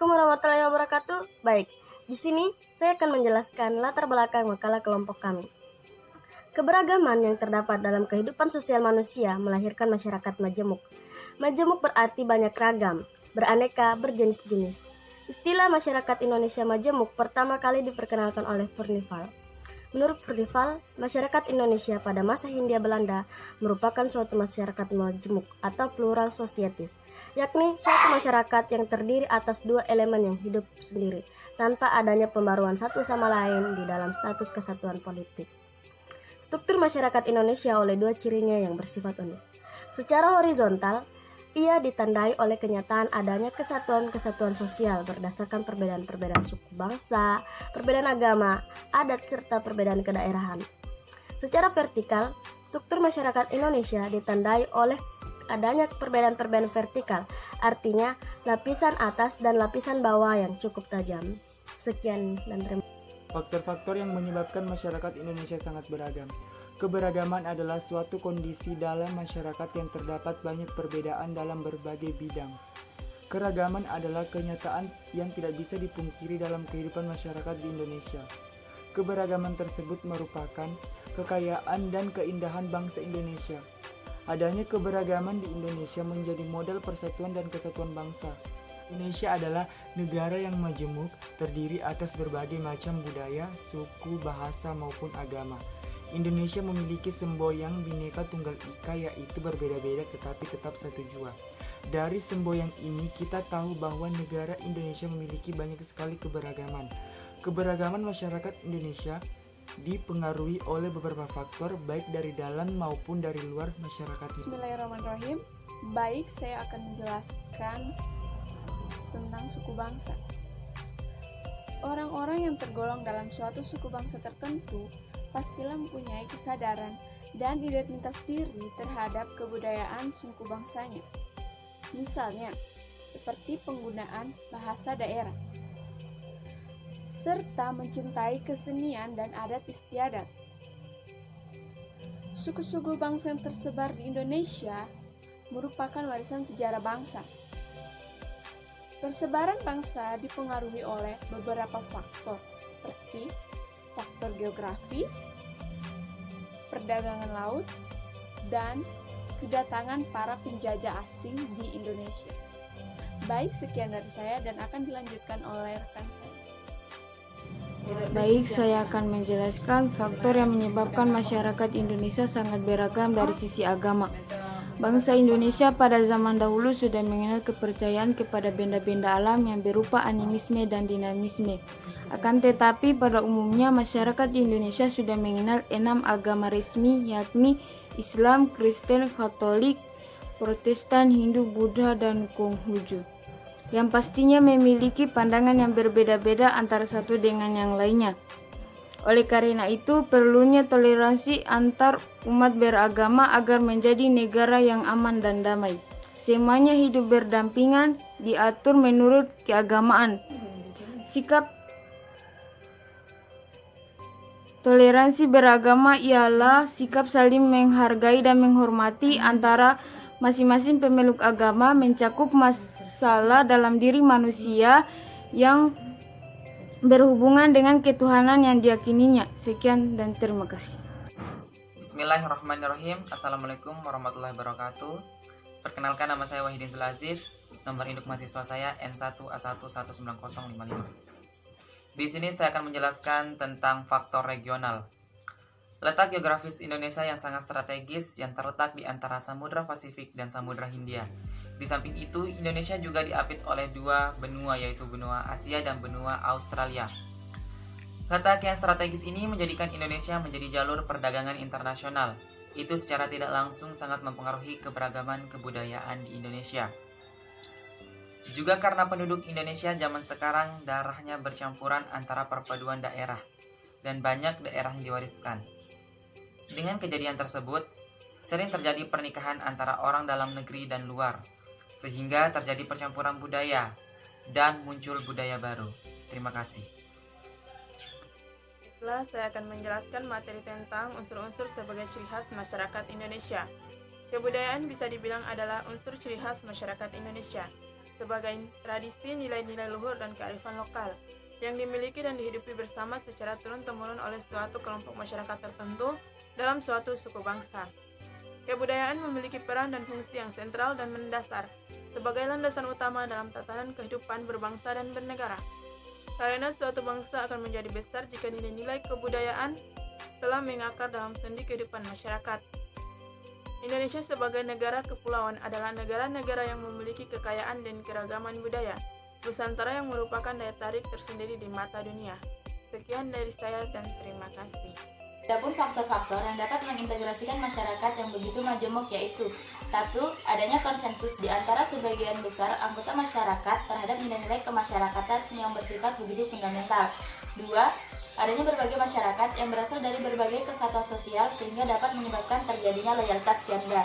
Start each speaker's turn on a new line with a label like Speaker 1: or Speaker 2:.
Speaker 1: Assalamualaikum warahmatullahi wabarakatuh. Baik, di sini saya akan menjelaskan latar belakang makalah kelompok kami. Keberagaman yang terdapat dalam kehidupan sosial manusia melahirkan masyarakat majemuk. Majemuk berarti banyak ragam, beraneka, berjenis-jenis. Istilah masyarakat Indonesia majemuk pertama kali diperkenalkan oleh Furnivall. Menurut Furnivall, masyarakat Indonesia pada masa Hindia Belanda merupakan suatu masyarakat majemuk atau plural societies, yakni suatu masyarakat yang terdiri atas dua elemen yang hidup sendiri, tanpa adanya pembaruan satu sama lain di dalam status kesatuan politik. Struktur masyarakat Indonesia oleh dua cirinya yang bersifat unik. Secara horizontal, ia ditandai oleh kenyataan adanya kesatuan-kesatuan sosial berdasarkan perbedaan-perbedaan suku bangsa, perbedaan agama, adat, serta perbedaan kedaerahan. Secara vertikal, struktur masyarakat Indonesia ditandai oleh adanya perbedaan-perbedaan vertikal, artinya lapisan atas dan lapisan bawah yang cukup tajam. Sekian dan terima kasih.
Speaker 2: Faktor-faktor yang menyebabkan masyarakat Indonesia sangat beragam. Keberagaman adalah suatu kondisi dalam masyarakat yang terdapat banyak perbedaan dalam berbagai bidang. Keragaman adalah kenyataan yang tidak bisa dipungkiri dalam kehidupan masyarakat di Indonesia. Keberagaman tersebut merupakan kekayaan dan keindahan bangsa Indonesia. Adanya keberagaman di Indonesia menjadi modal persatuan dan kesatuan bangsa. Indonesia adalah negara yang majemuk, terdiri atas berbagai macam budaya, suku, bahasa, maupun agama. Indonesia memiliki semboyan Bhinneka Tunggal Ika, yaitu berbeda-beda tetapi tetap satu jua. Dari semboyan ini kita tahu bahwa negara Indonesia memiliki banyak sekali keberagaman. Keberagaman masyarakat Indonesia dipengaruhi oleh beberapa faktor baik dari dalam maupun dari luar masyarakat.
Speaker 3: Bismillahirrahmanirrahim. Baik, saya akan menjelaskan tentang suku bangsa. Orang-orang yang tergolong dalam suatu suku bangsa tertentu pastilah mempunyai kesadaran dan identitas diri terhadap kebudayaan suku bangsanya. Misalnya, seperti penggunaan bahasa daerah, serta mencintai kesenian dan adat istiadat. Suku-suku bangsa yang tersebar di Indonesia merupakan warisan sejarah bangsa. Persebaran bangsa dipengaruhi oleh beberapa faktor, seperti faktor geografi, perdagangan laut, dan kedatangan para penjajah asing di Indonesia. Baik, sekian dari saya dan akan dilanjutkan oleh rekan saya.
Speaker 4: Baik, saya akan menjelaskan faktor yang menyebabkan masyarakat Indonesia sangat beragam dari sisi agama. Bangsa Indonesia pada zaman dahulu sudah mengenal kepercayaan kepada benda-benda alam yang berupa animisme dan dinamisme. Akan tetapi pada umumnya masyarakat di Indonesia sudah mengenal 6 agama resmi, yakni Islam, Kristen, Katolik, Protestan, Hindu, Buddha, dan Konghucu, yang pastinya memiliki pandangan yang berbeda-beda antara satu dengan yang lainnya. Oleh karena itu, perlunya toleransi antar umat beragama agar menjadi negara yang aman dan damai. Semuanya hidup berdampingan, diatur menurut keagamaan. Sikap toleransi beragama ialah sikap saling menghargai dan menghormati antara masing-masing pemeluk agama, mencakup masalah dalam diri manusia yang berhubungan dengan ketuhanan yang diyakininya. Sekian dan terima kasih.
Speaker 5: Bismillahirrahmanirrahim. Assalamualaikum warahmatullahi wabarakatuh. Perkenalkan, nama saya Wahidin Zulaziz. Nomor induk mahasiswa saya N1A1190055. Di sini saya akan menjelaskan tentang faktor regional. Letak geografis Indonesia yang sangat strategis yang terletak di antara Samudra Pasifik dan Samudra Hindia. Di samping itu, Indonesia juga diapit oleh dua benua, yaitu benua Asia dan benua Australia. Letak yang strategis ini menjadikan Indonesia menjadi jalur perdagangan internasional. Itu secara tidak langsung sangat mempengaruhi keberagaman kebudayaan di Indonesia. Juga karena penduduk Indonesia zaman sekarang darahnya bercampuran antara perpaduan daerah, dan banyak daerah yang diwariskan. Dengan kejadian tersebut, sering terjadi pernikahan antara orang dalam negeri dan luar, sehingga terjadi percampuran budaya dan muncul budaya baru. Terima kasih.
Speaker 6: Setelah saya akan menjelaskan materi tentang unsur-unsur sebagai ciri khas masyarakat Indonesia. Kebudayaan bisa dibilang adalah unsur ciri khas masyarakat Indonesia. sebagai tradisi, nilai-nilai luhur, dan kearifan lokal yang dimiliki dan dihidupi bersama secara turun-temurun oleh suatu kelompok masyarakat tertentu dalam suatu suku bangsa. Kebudayaan memiliki peran dan fungsi yang sentral dan mendasar sebagai landasan utama dalam tatanan kehidupan berbangsa dan bernegara. Karena suatu bangsa akan menjadi besar jika nilai-nilai kebudayaan telah mengakar dalam sendi kehidupan masyarakat. Indonesia sebagai negara kepulauan adalah negara-negara yang memiliki kekayaan dan keragaman budaya Nusantara yang merupakan daya tarik tersendiri di mata dunia. Sekian dari saya dan terima kasih.
Speaker 7: Adapun faktor-faktor yang dapat mengintegrasikan masyarakat yang begitu majemuk yaitu 1. Adanya konsensus di antara sebagian besar anggota masyarakat terhadap nilai-nilai kemasyarakatan yang bersifat begitu fundamental. 2. Adanya berbagai masyarakat yang berasal dari berbagai kesatuan sosial sehingga dapat menyebabkan terjadinya loyalitas ganda.